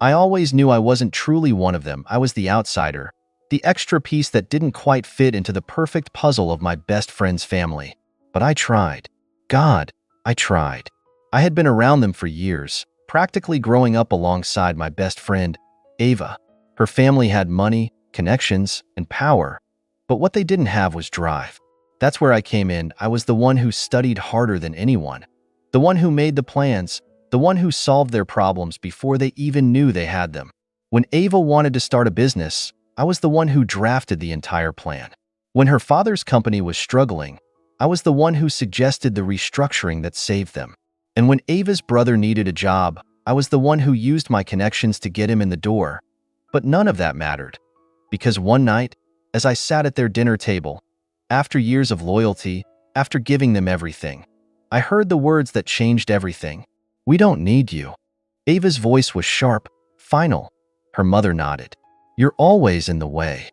I always knew I wasn't truly one of them. I was the outsider, the extra piece that didn't quite fit into the perfect puzzle of my best friend's family. But I tried. God, I tried. I had been around them for years, practically growing up alongside my best friend, Ava. Her family had money, connections, and power, but what they didn't have was drive. That's where I came in. I was the one who studied harder than anyone, the one who made the plans, the one who solved their problems before they even knew they had them. When Ava wanted to start a business, I was the one who drafted the entire plan. When her father's company was struggling, I was the one who suggested the restructuring that saved them. And when Ava's brother needed a job, I was the one who used my connections to get him in the door. But none of that mattered, because one night, as I sat at their dinner table, after years of loyalty, after giving them everything, I heard the words that changed everything. "We don't need you." Ava's voice was sharp, final. Her mother nodded. "You're always in the way."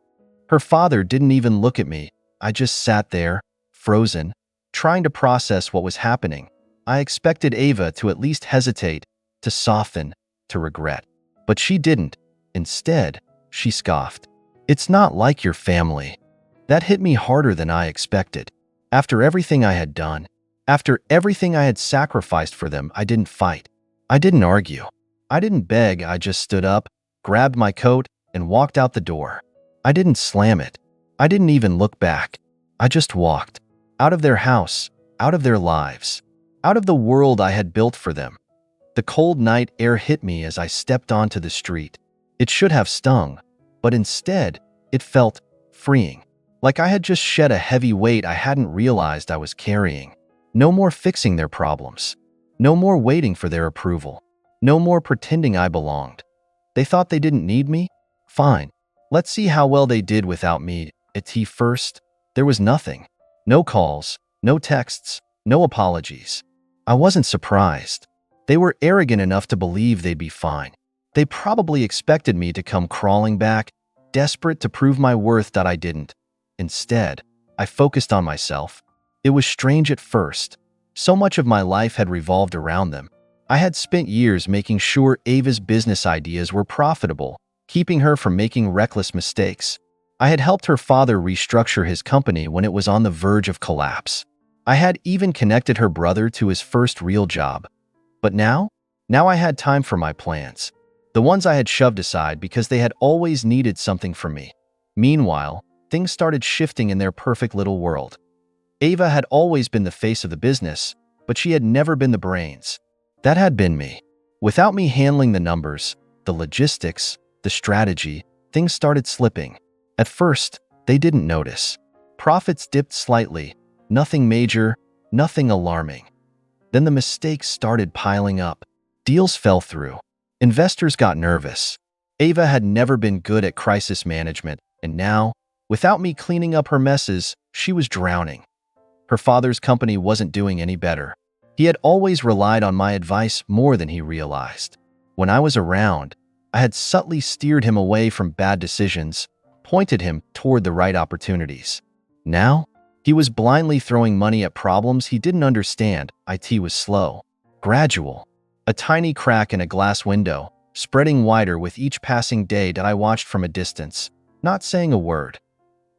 Her father didn't even look at me. I just sat there, frozen, trying to process what was happening. I expected Ava to at least hesitate, to soften, to regret. But she didn't. Instead, she scoffed. "It's not like your family." That hit me harder than I expected. After everything I had done, after everything I had sacrificed for them, I didn't fight. I didn't argue. I didn't beg. I just stood up, grabbed my coat, and walked out the door. I didn't slam it. I didn't even look back. I just walked. Out of their house, out of their lives, out of the world I had built for them. The cold night air hit me as I stepped onto the street. It should have stung, but instead, it felt freeing. Like I had just shed a heavy weight I hadn't realized I was carrying. No more fixing their problems. No more waiting for their approval. No more pretending I belonged. They thought they didn't need me? Fine. Let's see how well they did without me. At first, there was nothing. No calls, no texts, no apologies. I wasn't surprised. They were arrogant enough to believe they'd be fine. They probably expected me to come crawling back, desperate to prove my worth that I didn't. Instead, I focused on myself. It was strange at first. So much of my life had revolved around them. I had spent years making sure Ava's business ideas were profitable, keeping her from making reckless mistakes. I had helped her father restructure his company when it was on the verge of collapse. I had even connected her brother to his first real job. But now I had time for my plans. The ones I had shoved aside because they had always needed something from me. Meanwhile, things started shifting in their perfect little world. Ava had always been the face of the business, but she had never been the brains. That had been me. Without me handling the numbers, the logistics, the strategy, things started slipping. At first, they didn't notice. Profits dipped slightly, nothing major, nothing alarming. Then the mistakes started piling up. Deals fell through. Investors got nervous. Ava had never been good at crisis management, and now, without me cleaning up her messes, she was drowning. Her father's company wasn't doing any better. He had always relied on my advice more than he realized. When I was around, I had subtly steered him away from bad decisions, pointed him toward the right opportunities. Now, he was blindly throwing money at problems he didn't understand. IT was slow, gradual, a tiny crack in a glass window, spreading wider with each passing day that I watched from a distance, not saying a word.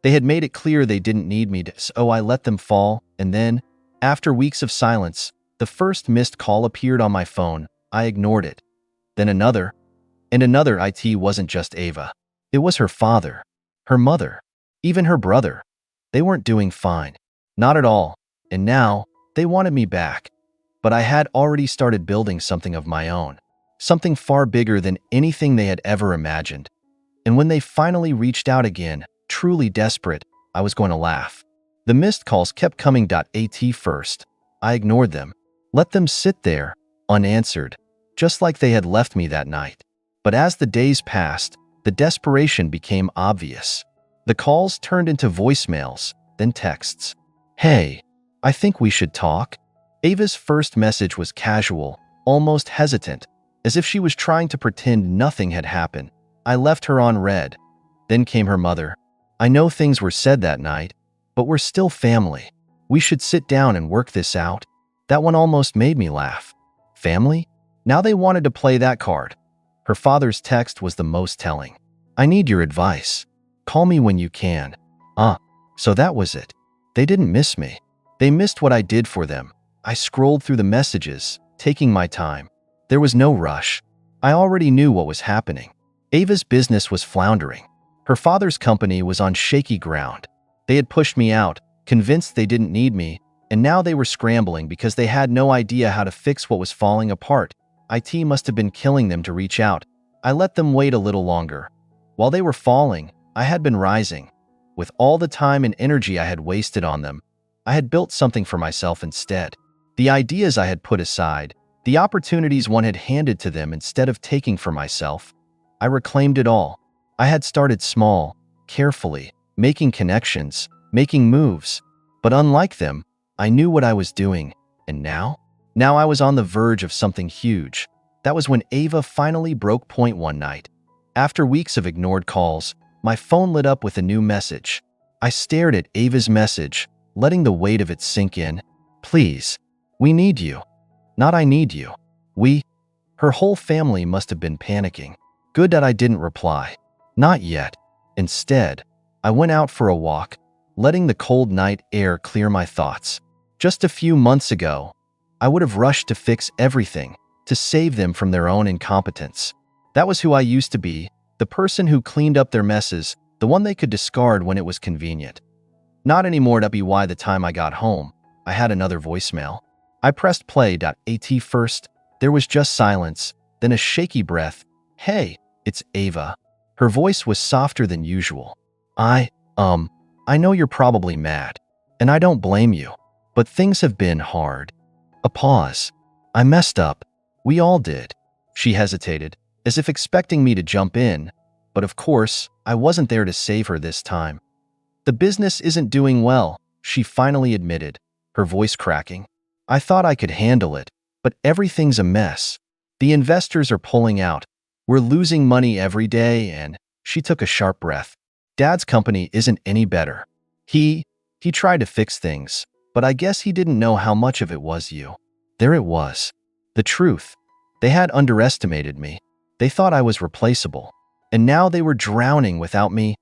They had made it clear they didn't need me, so I let them fall, and then, after weeks of silence, the first missed call appeared on my phone. I ignored it. Then another, and another. It wasn't just Ava. It was her father, her mother, even her brother. They weren't doing fine. Not at all. And now, they wanted me back. But I had already started building something of my own. Something far bigger than anything they had ever imagined. And when they finally reached out again, truly desperate, I was going to laugh. The missed calls kept coming. At first, I ignored them. Let them sit there, unanswered, just like they had left me that night. But as the days passed, the desperation became obvious. The calls turned into voicemails, then texts. "Hey, I think we should talk." Ava's first message was casual, almost hesitant, as if she was trying to pretend nothing had happened. I left her on read. Then came her mother. "I know things were said that night, but we're still family. We should sit down and work this out." That one almost made me laugh. Family? Now they wanted to play that card. Her father's text was the most telling. I need your advice. Call me when you can. So that was it. They didn't miss me. They missed what I did for them. I scrolled through the messages, taking my time. There was no rush. I already knew what was happening. Ava's business was floundering. Her father's company was on shaky ground. They had pushed me out, convinced they didn't need me, and now they were scrambling because they had no idea how to fix what was falling apart. IT must have been killing them to reach out. I let them wait a little longer. While they were falling, I had been rising. With all the time and energy I had wasted on them, I had built something for myself instead. The ideas I had put aside, the opportunities one had handed to them instead of taking for myself, I reclaimed it all. I had started small, carefully, making connections, making moves. But unlike them, I knew what I was doing. And now? Now I was on the verge of something huge. That was when Ava finally broke point one night. After weeks of ignored calls, my phone lit up with a new message. I stared at Ava's message, letting the weight of it sink in. Please, we need you. Not I need you. We. Her whole family must have been panicking. Good that I didn't reply. Not yet. Instead, I went out for a walk, letting the cold night air clear my thoughts. Just a few months ago, I would have rushed to fix everything, to save them from their own incompetence. That was who I used to be, the person who cleaned up their messes, the one they could discard when it was convenient. Not anymore. By the time I got home, I had another voicemail. I pressed play.at first. There was just silence, then a shaky breath. Hey, it's Ava. Her voice was softer than usual. I know you're probably mad, and I don't blame you, but things have been hard. A pause. I messed up. We all did. She hesitated, as if expecting me to jump in, but of course, I wasn't there to save her this time. The business isn't doing well, she finally admitted, her voice cracking. I thought I could handle it, but everything's a mess. The investors are pulling out. We're losing money every day, and she took a sharp breath. Dad's company isn't any better. He tried to fix things, but I guess he didn't know how much of it was you. There it was. The truth. They had underestimated me. They thought I was replaceable, and now they were drowning without me.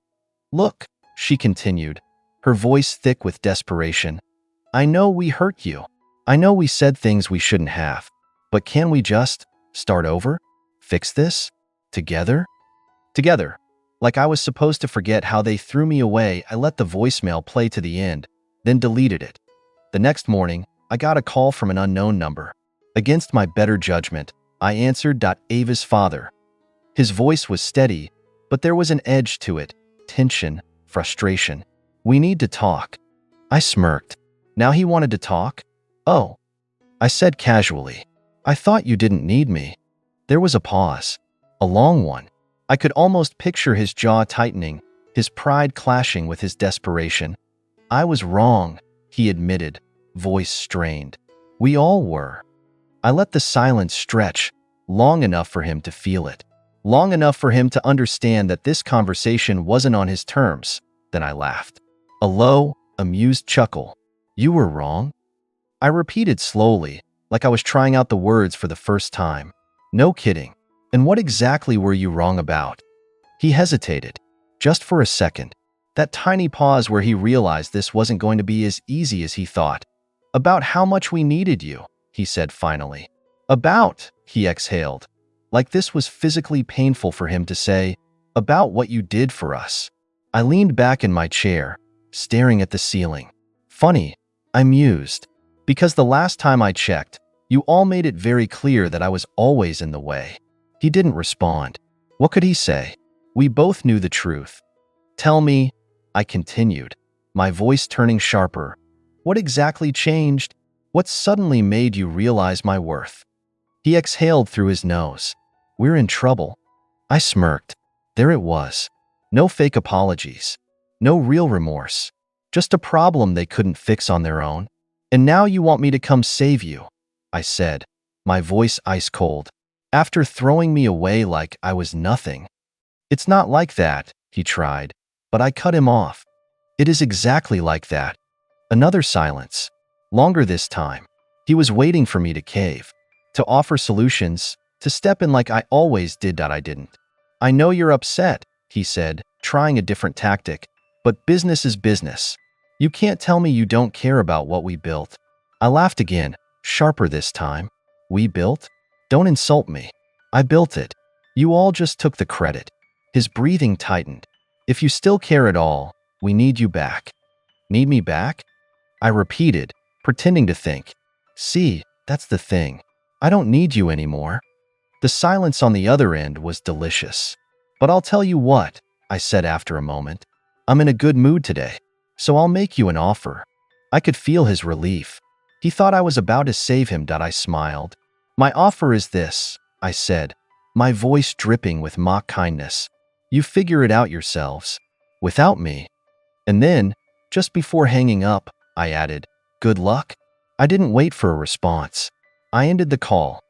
Look, she continued, her voice thick with desperation. I know we hurt you. I know we said things we shouldn't have. But can we just start over? Fix this? Together? Together. Like I was supposed to forget how they threw me away. I let the voicemail play to the end, then deleted it. The next morning, I got a call from an unknown number. Against my better judgment, I answered. Ava's father. His voice was steady, but there was an edge to it. Tension, frustration. We need to talk. I smirked. Now he wanted to talk? Oh. I said casually. I thought you didn't need me. There was a pause. A long one. I could almost picture his jaw tightening, his pride clashing with his desperation. I was wrong, he admitted, voice strained. We all were. I let the silence stretch, long enough for him to feel it, long enough for him to understand that this conversation wasn't on his terms. Then I laughed. A low, amused chuckle. You were wrong? I repeated slowly, like I was trying out the words for the first time. No kidding. And what exactly were you wrong about? He hesitated, just for a second. That tiny pause where he realized this wasn't going to be as easy as he thought. About how much we needed you, he said finally. About, he exhaled, like this was physically painful for him to say, about what you did for us. I leaned back in my chair, staring at the ceiling. Funny, I mused, because the last time I checked, you all made it very clear that I was always in the way. He didn't respond. What could he say? We both knew the truth. Tell me, I continued, my voice turning sharper. What exactly changed? What suddenly made you realize my worth? He exhaled through his nose. We're in trouble. I smirked. There it was. No fake apologies. No real remorse. Just a problem they couldn't fix on their own. And now you want me to come save you, I said, my voice ice cold. After throwing me away like I was nothing. It's not like that, he tried, but I cut him off. It is exactly like that. Another silence. Longer this time. He was waiting for me to cave, to offer solutions, to step in like I always did that I didn't. I know you're upset, he said, trying a different tactic, but business is business. You can't tell me you don't care about what we built. I laughed again, sharper this time. We built? Don't insult me. I built it. You all just took the credit. His breathing tightened. If you still care at all, we need you back. Need me back? I repeated, pretending to think. See, that's the thing. I don't need you anymore. The silence on the other end was delicious. But I'll tell you what, I said after a moment. I'm in a good mood today, so I'll make you an offer. I could feel his relief. He thought I was about to save him. I smiled. My offer is this, I said, my voice dripping with mock kindness. You figure it out yourselves. Without me. And then, just before hanging up, I added, good luck? I didn't wait for a response. I ended the call.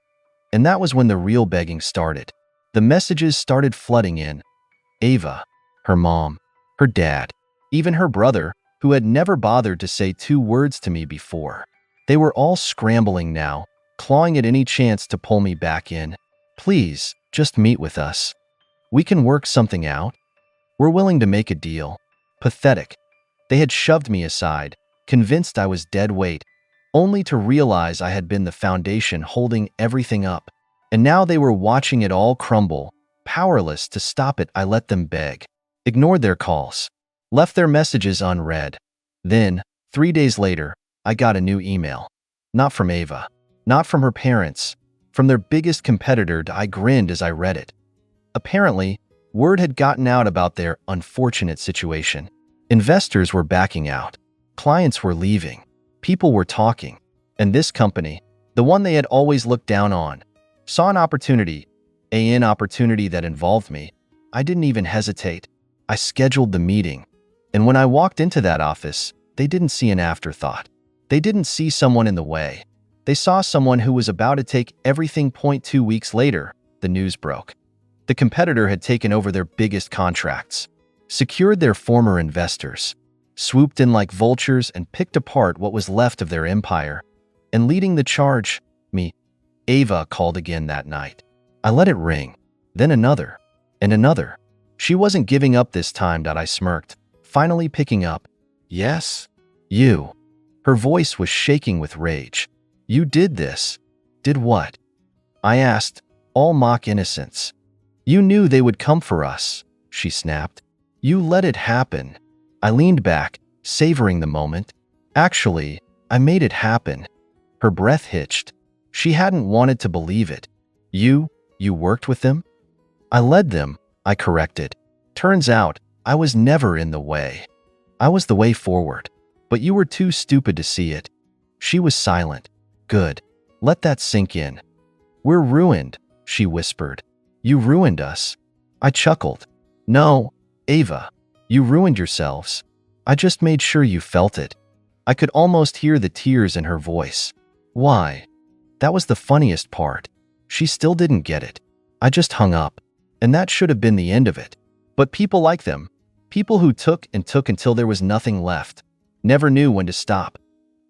And that was when the real begging started. The messages started flooding in. Ava, her mom, her dad, even her brother, who had never bothered to say 2 words to me before. They were all scrambling now, clawing at any chance to pull me back in. Please, just meet with us. We can work something out. We're willing to make a deal. Pathetic. They had shoved me aside, convinced I was dead weight, only to realize I had been the foundation holding everything up. And now they were watching it all crumble. Powerless to stop it, I let them beg. Ignored their calls. Left their messages unread. Then, 3 days later, I got a new email. Not from Ava. Not from her parents. From their biggest competitor. I grinned as I read it. Apparently, word had gotten out about their unfortunate situation. Investors were backing out. Clients were leaving. People were talking. And this company, the one they had always looked down on, saw an opportunity. An opportunity that involved me. I didn't even hesitate. I scheduled the meeting. And when I walked into that office, they didn't see an afterthought. They didn't see someone in the way. They saw someone who was about to take everything. 2 weeks later, the news broke. The competitor had taken over their biggest contracts, secured their former investors, swooped in like vultures and picked apart what was left of their empire. And leading the charge, me. Ava called again that night. I let it ring, then another, and another. She wasn't giving up this time. I smirked, finally picking up. Yes? You. Her voice was shaking with rage. You did this. Did what? I asked, all mock innocence. You knew they would come for us, she snapped. You let it happen. I leaned back, savoring the moment. Actually, I made it happen. Her breath hitched. She hadn't wanted to believe it. You worked with them? I led them, I corrected. Turns out, I was never in the way. I was the way forward. But you were too stupid to see it. She was silent. Good. Let that sink in. We're ruined, she whispered. You ruined us. I chuckled. No, Ava. You ruined yourselves. I just made sure you felt it. I could almost hear the tears in her voice. Why? That was the funniest part. She still didn't get it. I just hung up. And that should have been the end of it. But people like them, people who took and took until there was nothing left, never knew when to stop.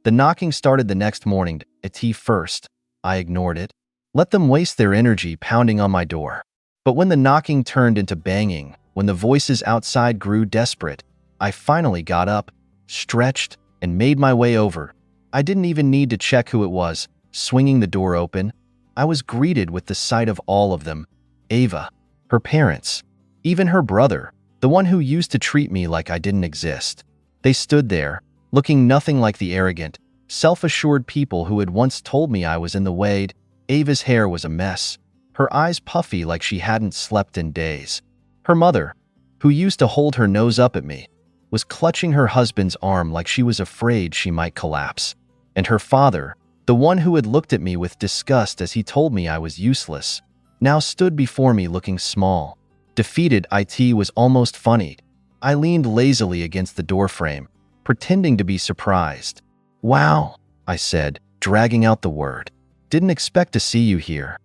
The knocking started the next morning. At tea first. I ignored it. Let them waste their energy pounding on my door. But when the knocking turned into banging, when the voices outside grew desperate, I finally got up, stretched, and made my way over. I didn't even need to check who it was. Swinging the door open, I was greeted with the sight of all of them. Ava, her parents, even her brother, the one who used to treat me like I didn't exist. They stood there, looking nothing like the arrogant, self-assured people who had once told me I was in the way. Ava's hair was a mess, her eyes puffy like she hadn't slept in days. Her mother, who used to hold her nose up at me, was clutching her husband's arm like she was afraid she might collapse. And her father, the one who had looked at me with disgust as he told me I was useless, now stood before me looking small. Defeated. It was almost funny. I leaned lazily against the doorframe, pretending to be surprised. Wow, I said, dragging out the word. Didn't expect to see you here.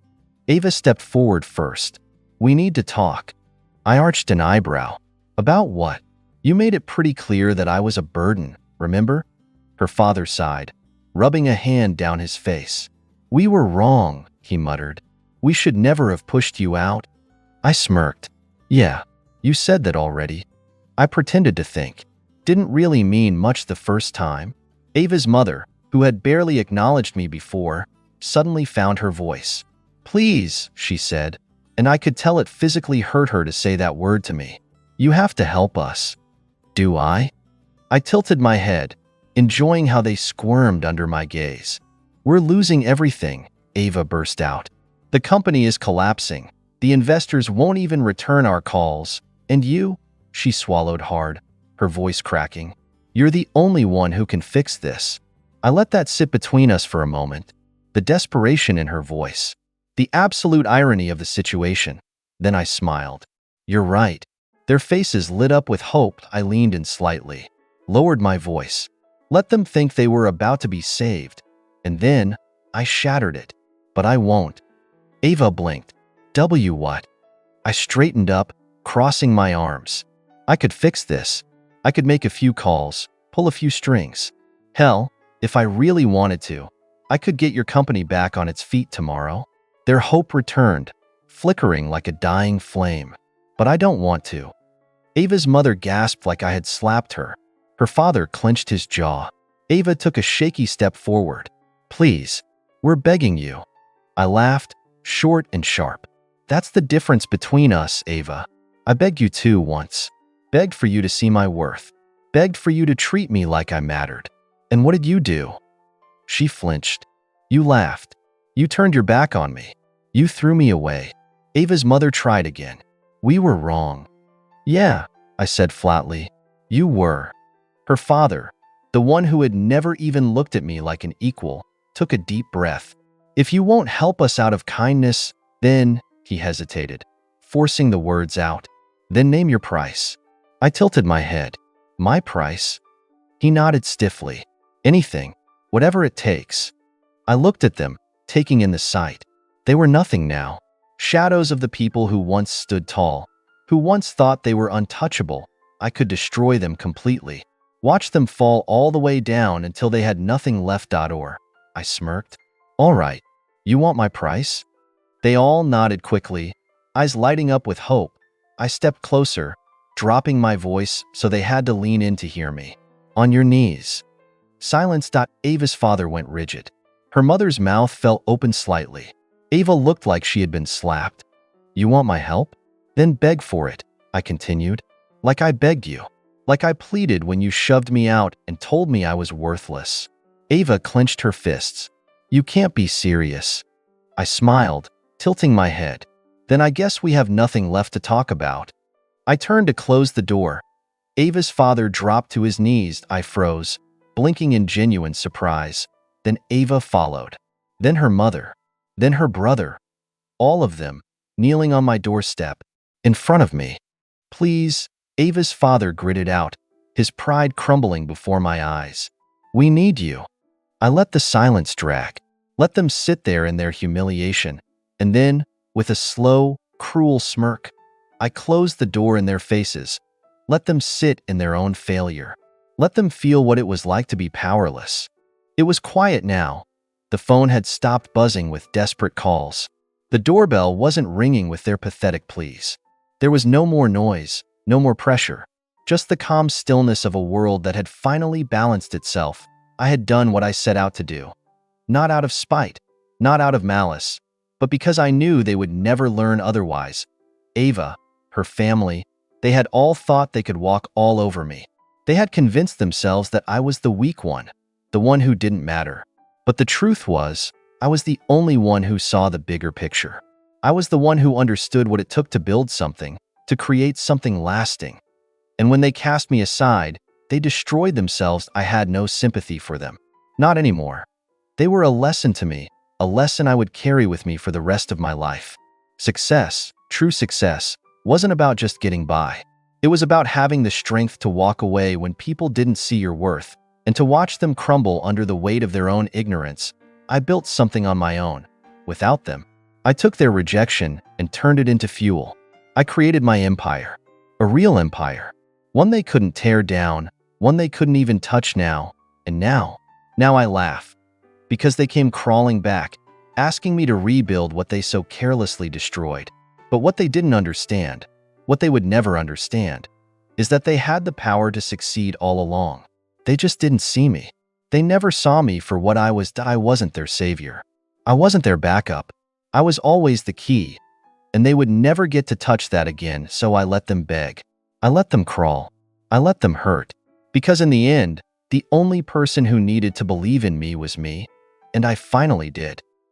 Ava stepped forward first. We need to talk. I arched an eyebrow. About what? You made it pretty clear that I was a burden, remember? Her father sighed, rubbing a hand down his face. We were wrong, he muttered. We should never have pushed you out. I smirked. Yeah, you said that already. I pretended to think. Didn't really mean much the first time. Ava's mother, who had barely acknowledged me before, suddenly found her voice. Please, she said, and I could tell it physically hurt her to say that word to me. You have to help us. Do I? I tilted my head, enjoying how they squirmed under my gaze. We're losing everything, Ava burst out. The company is collapsing. The investors won't even return our calls. And you? She swallowed hard, her voice cracking. You're the only one who can fix this. I let that sit between us for a moment, the desperation in her voice, the absolute irony of the situation. Then I smiled. You're right. Their faces lit up with hope. I leaned in slightly, lowered my voice. Let them think they were about to be saved. And then I shattered it. But I won't. Ava blinked. What? I straightened up, crossing my arms. I could fix this. I could make a few calls, pull a few strings. Hell, if I really wanted to, I could get your company back on its feet tomorrow. Their hope returned, flickering like a dying flame. But I don't want to. Ava's mother gasped like I had slapped her. Her father clenched his jaw. Ava took a shaky step forward. Please, we're begging you. I laughed, short and sharp. That's the difference between us, Ava. I begged you too once. Begged for you to see my worth. Begged for you to treat me like I mattered. And what did you do? She flinched. You laughed. You turned your back on me. You threw me away. Ava's mother tried again. We were wrong. Yeah, I said flatly. You were. Her father, the one who had never even looked at me like an equal, took a deep breath. If you won't help us out of kindness, then, he hesitated, forcing the words out. Then name your price. I tilted my head. My price? He nodded stiffly. Anything, whatever it takes. I looked at them, taking in the sight. They were nothing now. Shadows of the people who once stood tall, who once thought they were untouchable. I could destroy them completely. Watch them fall all the way down until they had nothing left. Or, I smirked. All right, you want my price? They all nodded quickly, eyes lighting up with hope. I stepped closer, dropping my voice so they had to lean in to hear me. On your knees. Silence. Ava's father went rigid. Her mother's mouth fell open slightly. Ava looked like she had been slapped. You want my help? Then beg for it, I continued. Like I begged you. Like I pleaded when you shoved me out and told me I was worthless. Ava clenched her fists. You can't be serious. I smiled, tilting my head. Then I guess we have nothing left to talk about. I turned to close the door. Ava's father dropped to his knees. I froze, blinking in genuine surprise. Then Ava followed. Then her mother. Then her brother. All of them, kneeling on my doorstep, in front of me. Please, Ava's father gritted out, his pride crumbling before my eyes. We need you. I let the silence drag. Let them sit there in their humiliation. And then, with a slow, cruel smirk, I closed the door in their faces. Let them sit in their own failure. Let them feel what it was like to be powerless. It was quiet now. The phone had stopped buzzing with desperate calls. The doorbell wasn't ringing with their pathetic pleas. There was no more noise, no more pressure, just the calm stillness of a world that had finally balanced itself. I had done what I set out to do. Not out of spite, not out of malice, but because I knew they would never learn otherwise. Ava, her family, they had all thought they could walk all over me. They had convinced themselves that I was the weak one, the one who didn't matter. But the truth was, I was the only one who saw the bigger picture. I was the one who understood what it took to build something, to create something lasting. And when they cast me aside, they destroyed themselves. I had no sympathy for them. Not anymore. They were a lesson to me, a lesson I would carry with me for the rest of my life. Success, true success, wasn't about just getting by. It was about having the strength to walk away when people didn't see your worth, and to watch them crumble under the weight of their own ignorance. I built something on my own. Without them, I took their rejection and turned it into fuel. I created my empire. A real empire. One they couldn't tear down, one they couldn't even touch now. And now I laugh. Because they came crawling back. asking me to rebuild what they so carelessly destroyed. But what they didn't understand, what they would never understand, is that they had the power to succeed all along. They just didn't see me. They never saw me for what I was. I wasn't their savior. I wasn't their backup. I was always the key, and they would never get to touch that again, so I let them beg. I let them crawl. I let them hurt. Because in the end, the only person who needed to believe in me was me, and I finally did.